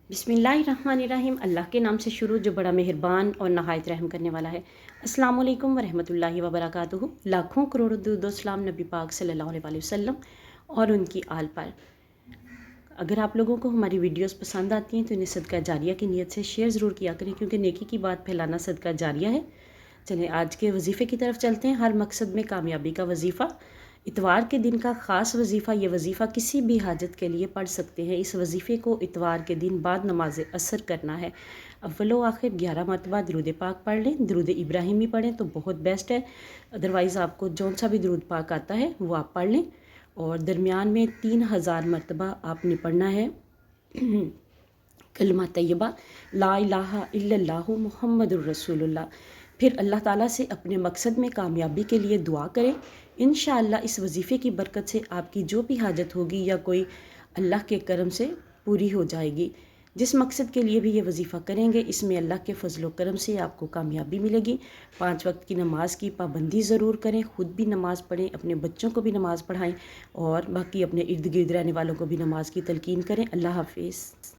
बिस्मिल्लाहिर्रहमानिर्रहीम। अल्लाह के नाम से शुरू जो बड़ा मेहरबान और नहायत रहम करने वाला है। अस्सलामु अलैकुम वरहमतुल्लाहि वबरकातुहू। लाखों करोड़ों दुरूद व सलाम नबी पाक सल्लल्लाहु अलैहि वसल्लम और उनकी आल पर। अगर आप लोगों को हमारी वीडियोस पसंद आती हैं तो इन्हें सदका जारिया की नीयत से शेयर ज़रूर किया करें, क्योंकि नेकी की बात फैलाना सदका जारिया है। चलें आज के वजीफ़े की तरफ चलते हैं। हर मकसद में कामयाबी का वजीफ़ा। इतवार के दिन का ख़ास वजीफ़ा। ये वजीफ़ा किसी भी हाजत के लिए पढ़ सकते हैं। इस वजीफ़े को इतवार के दिन बाद नमाज असर करना है। अव्वलो आखिर 11 मरतबा दरूद पाक पढ़ लें। दरूद इब्राहिमी पढ़ें तो बहुत बेस्ट है। अदरवाइज़ आपको जौन सा भी दरूद पाक आता है वो आप पढ़ लें। और दरमियान में 3000 मरतबा आपने पढ़ना है कलमा तैयबा ला इलाहा इल्लल्लाहु मुहम्मदुर रसूलुल्लाह। फिर अल्लाह ताला से अपने मकसद में कामयाबी के लिए दुआ करें। इंशाअल्लाह इस वजीफ़े की बरकत से आपकी जो भी हाजत होगी या कोई अल्लाह के करम से पूरी हो जाएगी। जिस मकसद के लिए भी ये वजीफ़ा करेंगे इसमें अल्लाह के फजल व करम से आपको कामयाबी मिलेगी। 5 वक्त की नमाज की पाबंदी ज़रूर करें। ख़ुद भी नमाज़ पढ़ें, अपने बच्चों को भी नमाज़ पढ़ाएं और बाकी अपने इर्द गिर्द रहने वालों को भी नमाज की तलकीन करें। अल्लाह हाफिज़।